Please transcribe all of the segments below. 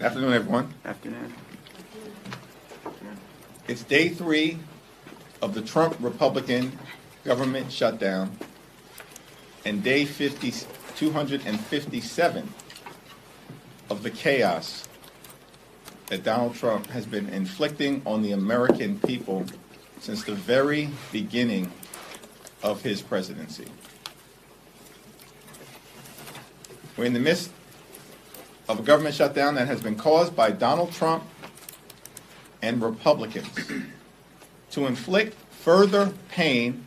Afternoon, everyone. Afternoon. It's day 3 of the Trump Republican government shutdown and day 257 of the chaos that Donald Trump has been inflicting on the American people since the very beginning of his presidency. We're in the midst of a government shutdown that has been caused by Donald Trump and Republicans to inflict further pain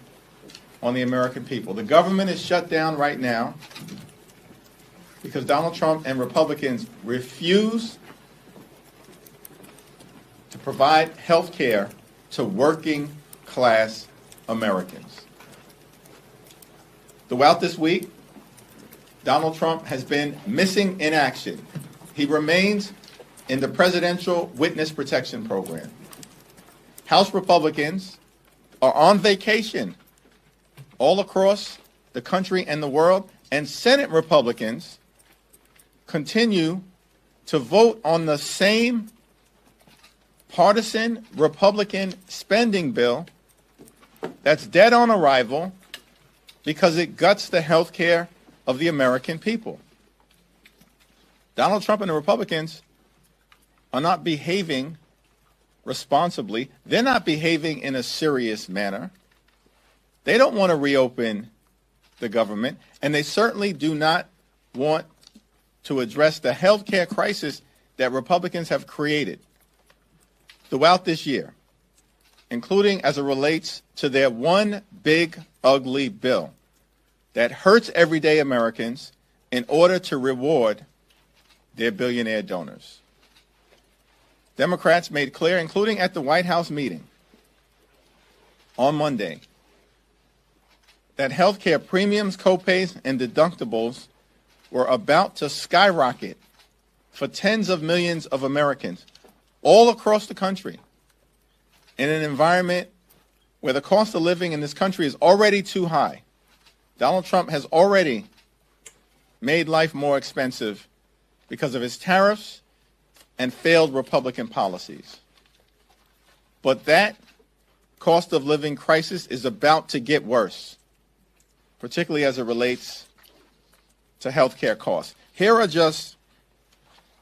on the American people. The government is shut down right now because Donald Trump and Republicans refuse to provide health care to working class Americans. Throughout this week, Donald Trump has been missing in action. He remains in the Presidential Witness Protection Program. House Republicans are on vacation all across the country and the world, and Senate Republicans continue to vote on the same partisan Republican spending bill that's dead on arrival because it guts the health care of the American people. Donald Trump and the Republicans are not behaving responsibly. They're not behaving in a serious manner. They don't want to reopen the government, and they certainly do not want to address the health care crisis that Republicans have created throughout this year, including as it relates to their one big, ugly bill that hurts everyday Americans in order to reward their billionaire donors. Democrats made clear, including at the White House meeting on Monday, that health care premiums, copays, and deductibles were about to skyrocket for tens of millions of Americans all across the country in an environment where the cost of living in this country is already too high. Donald Trump has already made life more expensive because of his tariffs and failed Republican policies. But that cost of living crisis is about to get worse, particularly as it relates to health care costs. Here are just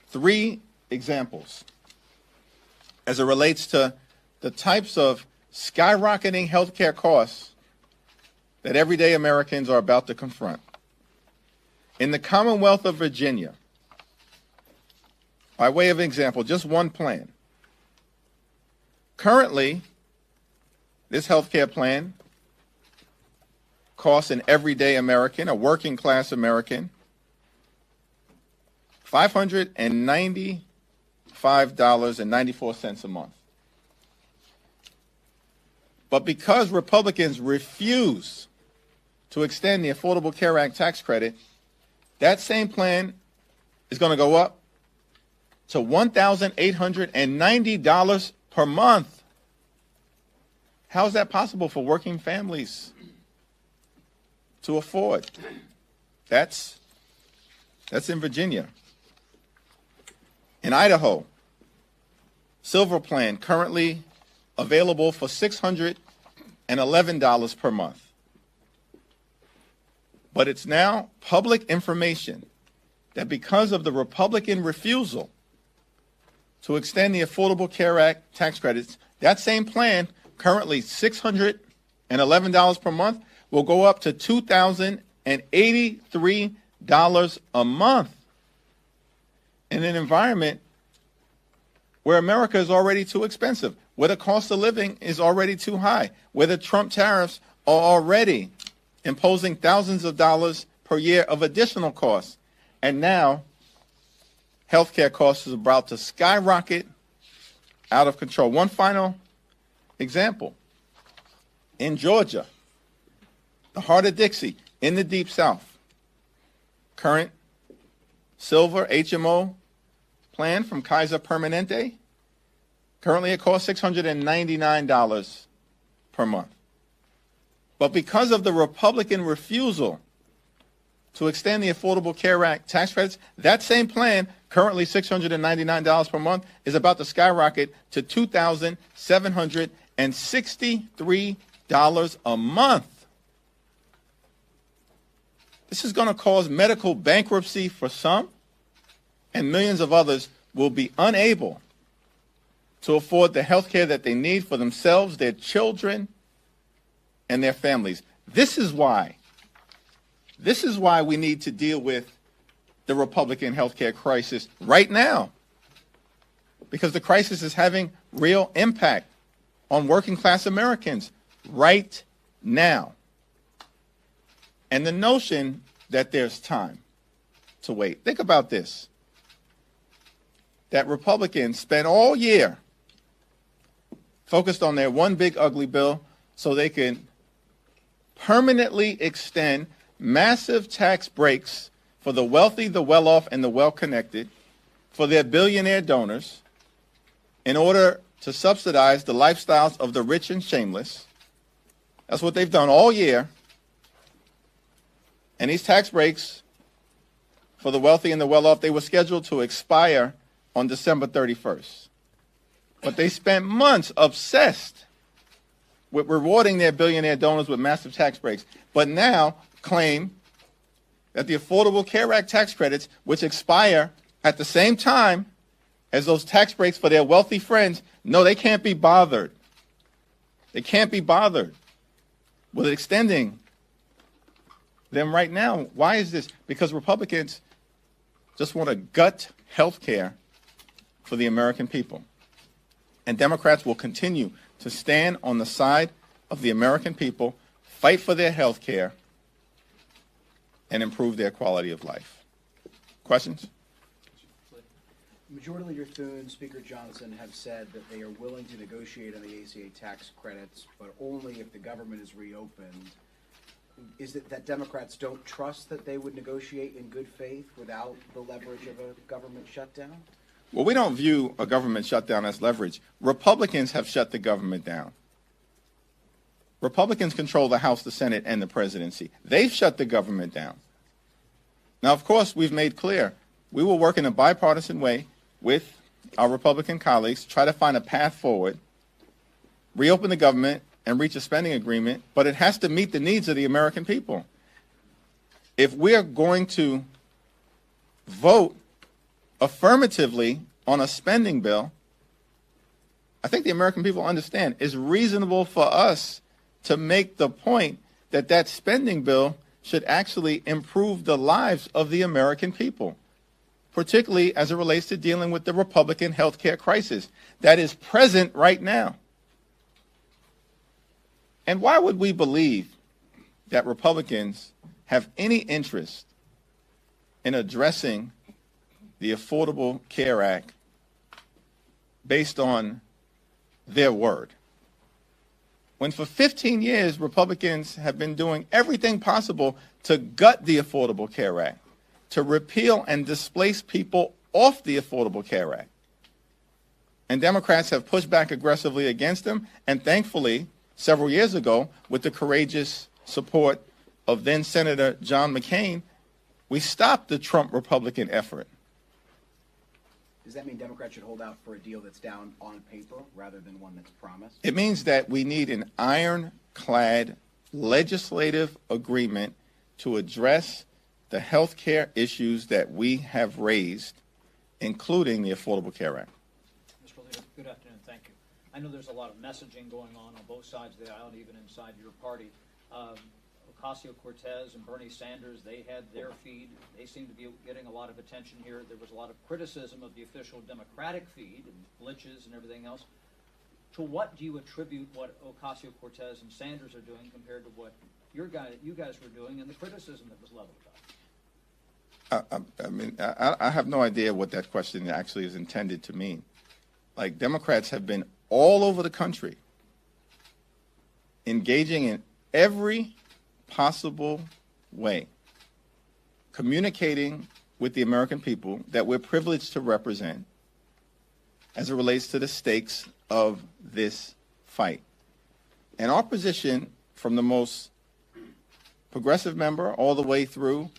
3 examples as it relates to the types of skyrocketing health care costs that everyday Americans are about to confront. In the Commonwealth of Virginia, by way of example, just one plan. Currently, this health care plan costs an everyday American, a working class American, $595.94 a month. But because Republicans refuse to extend the Affordable Care Act tax credit, that same plan is going to go up to $1,890 per month. How is that possible for working families to afford? That's in Virginia. In Idaho, Silver Plan currently available for $611 per month. But it's now public information that because of the Republican refusal to extend the Affordable Care Act tax credits, that same plan, currently $611 per month, will go up to $2,083 a month in an environment where America is already too expensive, where the cost of living is already too high, where the Trump tariffs are already imposing thousands of dollars per year of additional costs. And now, healthcare costs is about to skyrocket out of control. One final example. In Georgia, the heart of Dixie, in the Deep South, current silver HMO plan from Kaiser Permanente, currently it costs $699 per month. But because of the Republican refusal to extend the Affordable Care Act tax credits, that same plan currently $699 per month, is about to skyrocket to $2,763 a month. This is going to cause medical bankruptcy for some, and millions of others will be unable to afford the health care that they need for themselves, their children, and their families. This is why we need to deal with the Republican health care crisis right now, because the crisis is having real impact on working class Americans right now. And the notion that there's time to wait. Think about this, that Republicans spent all year focused on their one big ugly bill so they can permanently extend massive tax breaks for the wealthy, the well-off, and the well-connected, for their billionaire donors, in order to subsidize the lifestyles of the rich and shameless. That's what they've done all year. And these tax breaks for the wealthy and the well-off, they were scheduled to expire on December 31st. But they spent months obsessed with rewarding their billionaire donors with massive tax breaks, but now claim that the Affordable Care Act tax credits, which expire at the same time as those tax breaks for their wealthy friends, no, they can't be bothered. They can't be bothered with extending them right now. Why is this? Because Republicans just want to gut health care for the American people. And Democrats will continue to stand on the side of the American people, fight for their health care, and improve their quality of life. Questions? Majority Leader Thune, Speaker Johnson have said that they are willing to negotiate on the ACA tax credits, but only if the government is reopened. Is it that Democrats don't trust that they would negotiate in good faith without the leverage of a government shutdown? Well, we don't view a government shutdown as leverage. Republicans have shut the government down. Republicans control the House, the Senate, and the presidency. They've shut the government down. Now, of course, we've made clear we will work in a bipartisan way with our Republican colleagues, try to find a path forward, reopen the government, and reach a spending agreement, but it has to meet the needs of the American people. If we're going to vote affirmatively on a spending bill, I think the American people understand it's reasonable for us to make the point that that spending bill should actually improve the lives of the American people, particularly as it relates to dealing with the Republican health care crisis that is present right now. And why would we believe that Republicans have any interest in addressing the Affordable Care Act based on their word, when for 15 years Republicans have been doing everything possible to gut the Affordable Care Act, to repeal and displace people off the Affordable Care Act? And Democrats have pushed back aggressively against them, and thankfully, several years ago, with the courageous support of then Senator John McCain, we stopped the Trump Republican effort. Does that mean Democrats should hold out for a deal that's down on paper rather than one that's promised? It means that we need an ironclad legislative agreement to address the health care issues that we have raised, including the Affordable Care Act. Mr. Leader, good afternoon. Thank you. I know there's a lot of messaging going on both sides of the aisle, even inside your party. Ocasio-Cortez and Bernie Sanders, they had their feed. They seem to be getting a lot of attention here. There was a lot of criticism of the official Democratic feed and glitches and everything else. To what do you attribute what Ocasio-Cortez and Sanders are doing compared to what you guys were doing and the criticism that was leveled about? I have no idea what that question actually is intended to mean. Like, Democrats have been all over the country engaging in every possible way, communicating with the American people that we're privileged to represent as it relates to the stakes of this fight. And our position, from the most progressive member all the way through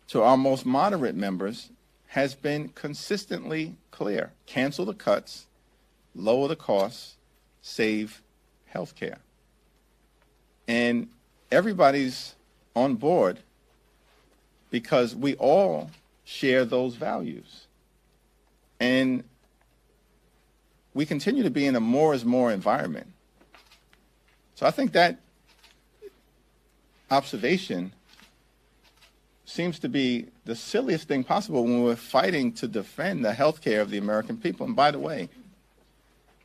to our most moderate members, has been consistently clear. Cancel the cuts, lower the costs, save health care. And everybody's on board because we all share those values. And we continue to be in a more is more environment. So I think that observation seems to be the silliest thing possible when we're fighting to defend the health care of the American people. And by the way,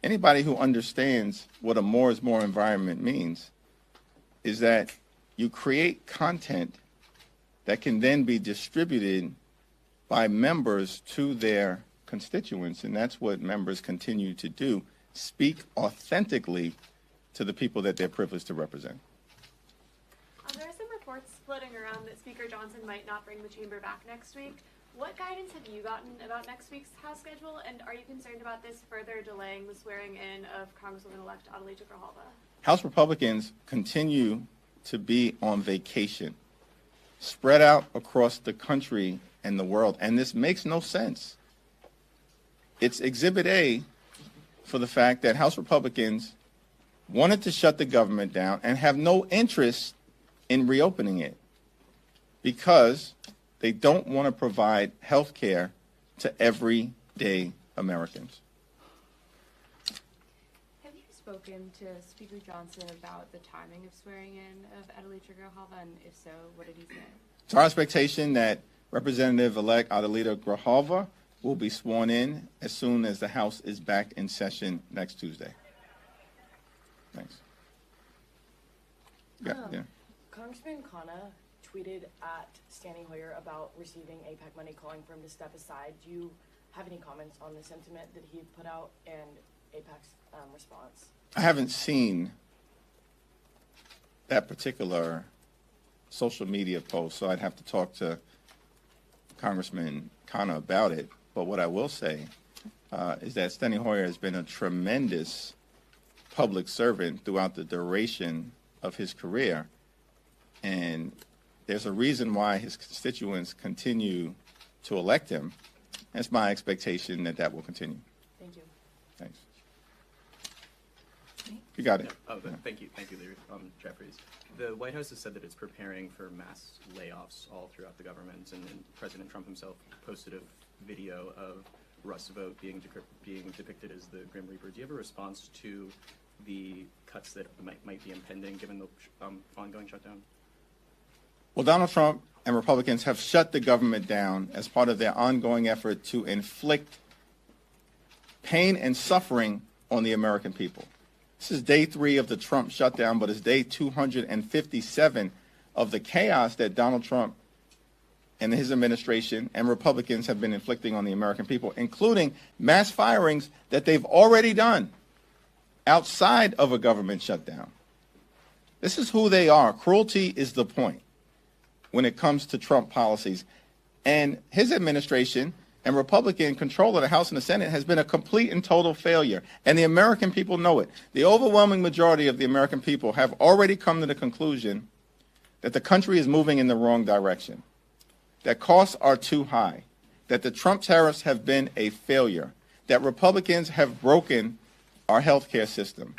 anybody who understands what a more is more environment means is that you create content that can then be distributed by members to their constituents, and that's what members continue to do, speak authentically to the people that they're privileged to represent. There are some reports floating around that Speaker Johnson might not bring the chamber back next week. What guidance have you gotten about next week's House schedule, and are you concerned about this further delaying the swearing-in of Congresswoman-elect Adelita Grijalva? House Republicans continue to be on vacation, spread out across the country and the world, and this makes no sense. It's Exhibit A for the fact that House Republicans wanted to shut the government down and have no interest in reopening it because they don't want to provide health care to everyday Americans. Have you spoken to Speaker Johnson about the timing of swearing in of Adelita Grijalva, and if so, what did he say? It's our expectation that Representative-elect Adelita Grijalva will be sworn in as soon as the House is back in session next Tuesday. Thanks. Yeah. Congressman Khanna tweeted at Steny Hoyer about receiving AIPAC money, calling for him to step aside. Do you have any comments on the sentiment that he put out and AIPAC's response? I haven't seen that particular social media post, so I'd have to talk to Congressman Khanna about it. But what I will say is that Steny Hoyer has been a tremendous public servant throughout the duration of his career. And there's a reason why his constituents continue to elect him. It's my expectation that that will continue. Thank you. Thanks. You got it. Yeah. Thank you, Leader Jeffries. The White House has said that it's preparing for mass layoffs all throughout the government, and President Trump himself posted a video of Russ Vogt being depicted as the Grim Reaper. Do you have a response to the cuts that might be impending given the ongoing shutdown? Well, Donald Trump and Republicans have shut the government down as part of their ongoing effort to inflict pain and suffering on the American people. This is day 3 of the Trump shutdown, but it's day 257 of the chaos that Donald Trump and his administration and Republicans have been inflicting on the American people, including mass firings that they've already done outside of a government shutdown. This is who they are. Cruelty is the point when it comes to Trump policies. And his administration and Republican control of the House and the Senate has been a complete and total failure. And the American people know it. The overwhelming majority of the American people have already come to the conclusion that the country is moving in the wrong direction, that costs are too high, that the Trump tariffs have been a failure, that Republicans have broken our health care system,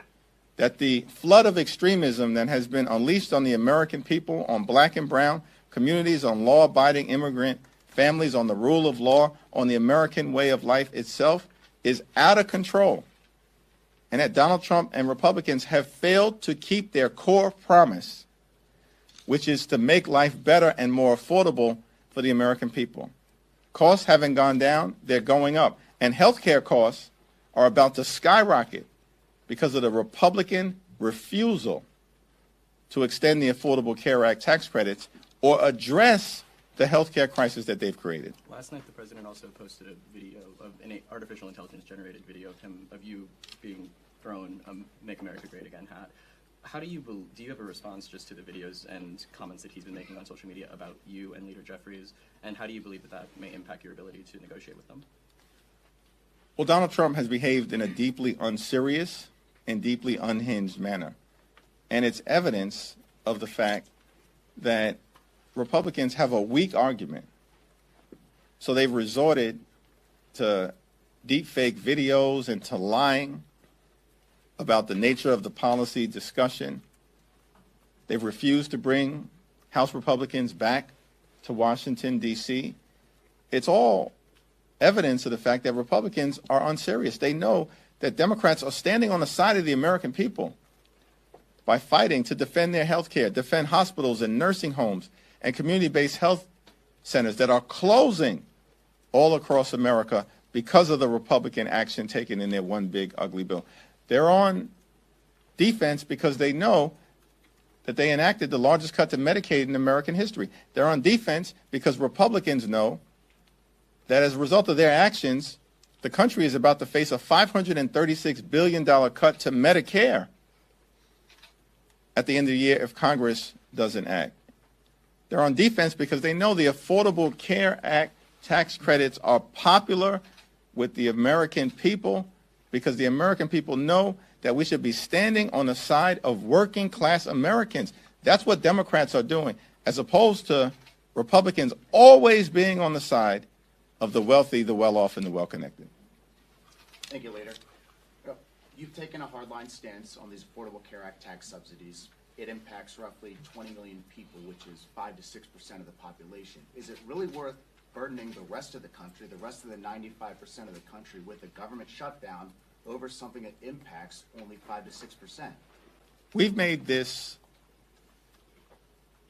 that the flood of extremism that has been unleashed on the American people, on black and brown communities, on law-abiding immigrant families, on the rule of law, on the American way of life itself, is out of control. And that Donald Trump and Republicans have failed to keep their core promise, which is to make life better and more affordable for the American people. Costs haven't gone down, they're going up. And health care costs are about to skyrocket because of the Republican refusal to extend the Affordable Care Act tax credits or address the health care crisis that they've created. Last night, the president also posted a video of an artificial intelligence-generated video of you being thrown a "Make America Great Again" hat. How do you have a response just to the videos and comments that he's been making on social media about you and Leader Jeffries, and how do you believe that may impact your ability to negotiate with them? Well, Donald Trump has behaved in a deeply unserious and deeply unhinged manner. And it's evidence of the fact that Republicans have a weak argument So they've resorted to deepfake videos and to lying about the nature of the policy discussion. They've refused to bring House Republicans back to Washington, D.C. It's all evidence of the fact that Republicans are unserious. They know that Democrats are standing on the side of the American people by fighting to defend their health care, defend hospitals and nursing homes and community-based health centers that are closing all across America because of the Republican action taken in their one big ugly bill. They're on defense because they know that they enacted the largest cut to Medicaid in American history. They're on defense because Republicans know that as a result of their actions, the country is about to face a $536 billion cut to Medicare at the end of the year if Congress doesn't act. They're on defense because they know the Affordable Care Act tax credits are popular with the American people because the American people know that we should be standing on the side of working class Americans. That's what Democrats are doing, as opposed to Republicans always being on the side of the wealthy, the well-off, and the well-connected. Thank you, Leader. You've taken a hardline stance on these Affordable Care Act tax subsidies. It impacts roughly 20 million people, which is 5 to 6% of the population. Is it really worth burdening the rest of the country, the rest of the 95% of the country, with a government shutdown over something that impacts only 5 to 6%? We've made this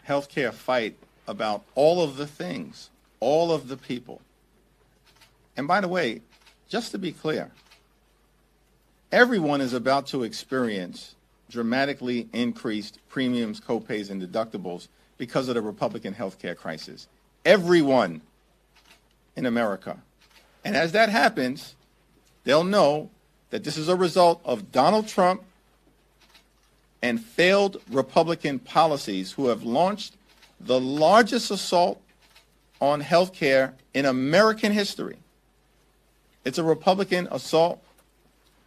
healthcare fight about all of the things, all of the people. And by the way, just to be clear, everyone is about to experience dramatically increased premiums, copays, and deductibles because of the Republican healthcare crisis. Everyone in America. And as that happens, they'll know that this is a result of Donald Trump and failed Republican policies who have launched the largest assault on health care in American history. It's a Republican assault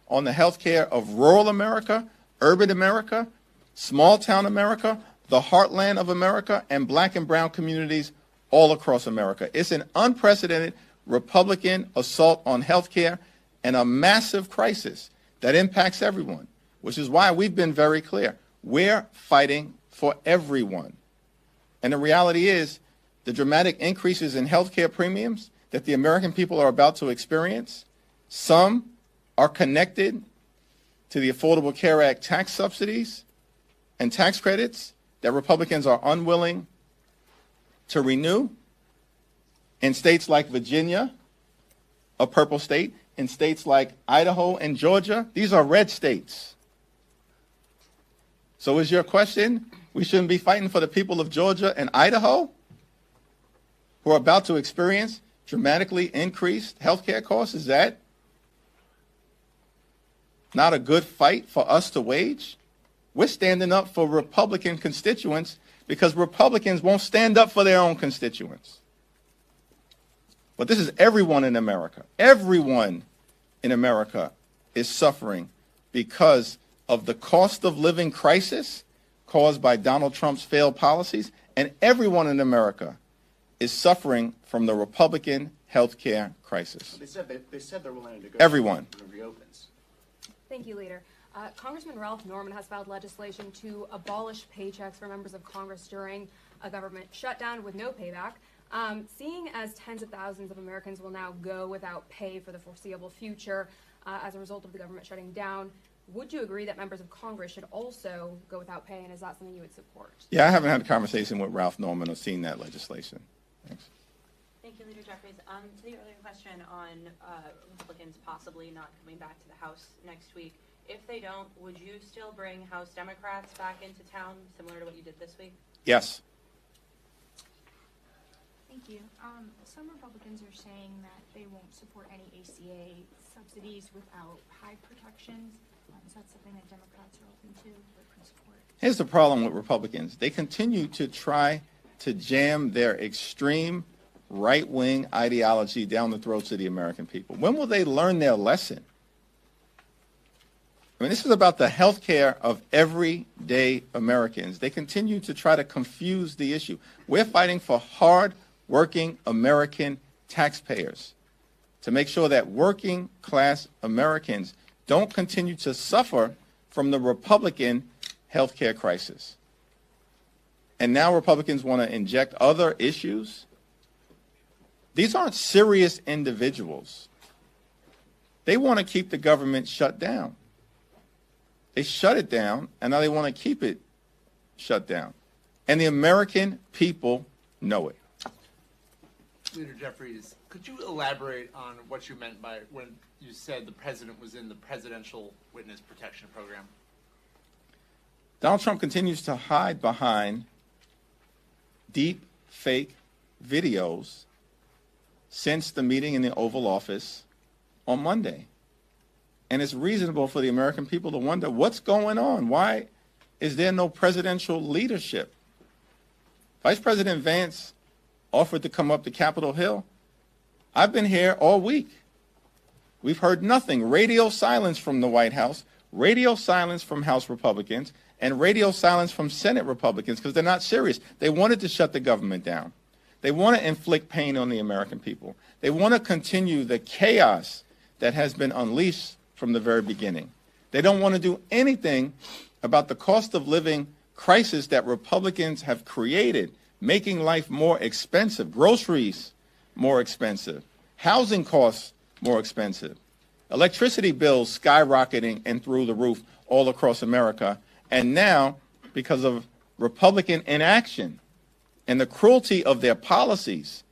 on the health care of rural America, urban America, small-town America, the heartland of America, and black and brown communities all across America. It's an unprecedented Republican assault on health care and a massive crisis that impacts everyone, which is why we've been very clear. We're fighting for everyone. And the reality is the dramatic increases in health care premiums that the American people are about to experience, some are connected to the Affordable Care Act tax subsidies and tax credits that Republicans are unwilling to renew in states like Virginia, a purple state, in states like Idaho and Georgia. These are red states. So is your question, we shouldn't be fighting for the people of Georgia and Idaho who are about to experience dramatically increased health care costs? Is that not a good fight for us to wage? We're standing up for Republican constituents because Republicans won't stand up for their own constituents. But this is everyone in America. Everyone in America is suffering because of the cost of living crisis caused by Donald Trump's failed policies, and everyone in America is suffering from the Republican health care crisis. They said they're willing to negotiate. Everyone. When it reopens. Thank you, Leader. Congressman Ralph Norman has filed legislation to abolish paychecks for members of Congress during a government shutdown with no payback. Seeing as tens of thousands of Americans will now go without pay for the foreseeable future as a result of the government shutting down, would you agree that members of Congress should also go without pay, and is that something you would support? Yeah, I haven't had a conversation with Ralph Norman or seen that legislation. Thanks. Thank you, Leader Jeffries. To the earlier question on Republicans possibly not coming back to the House next week, if they don't, would you still bring House Democrats back into town, similar to what you did this week? Yes. Thank you. Some Republicans are saying that they won't support any ACA subsidies without high protections. Is that something that Democrats are open to or can support? Here's the problem with Republicans. They continue to try to jam their extreme right-wing ideology down the throats of the American people. When will they learn their lesson? I mean, this is about the health care of everyday Americans. They continue to try to confuse the issue. We're fighting for hard-working American taxpayers to make sure that working class Americans don't continue to suffer from the Republican health care crisis. And now Republicans want to inject other issues. These aren't serious individuals. They want to keep the government shut down. They shut it down, and now they want to keep it shut down. And the American people know it. Leader Jeffries, could you elaborate on what you meant by when you said the president was in the Presidential Witness Protection Program? Donald Trump continues to hide behind deep fake videos since the meeting in the Oval Office on Monday. And it's reasonable for the American people to wonder what's going on. Why is there no presidential leadership? Vice President Vance offered to come up to Capitol Hill. I've been here all week. We've heard nothing. Radio silence from the White House, radio silence from House Republicans, and radio silence from Senate Republicans because they're not serious. They wanted to shut the government down. They want to inflict pain on the American people. They want to continue the chaos that has been unleashed from the very beginning. They don't want to do anything about the cost of living crisis that Republicans have created, making life more expensive, groceries more expensive, housing costs more expensive, electricity bills skyrocketing and through the roof all across America. And now, because of Republican inaction and the cruelty of their policies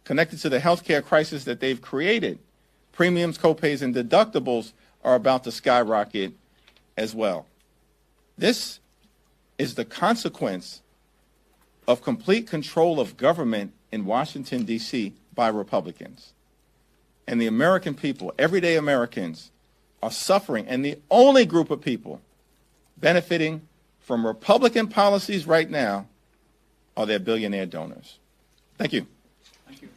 connected to the health care crisis that they've created, premiums, copays, and deductibles are about to skyrocket as well. This is the consequence of complete control of government in Washington, D.C. by Republicans. And the American people, everyday Americans, are suffering. And the only group of people benefiting from Republican policies right now are their billionaire donors. Thank you. Thank you.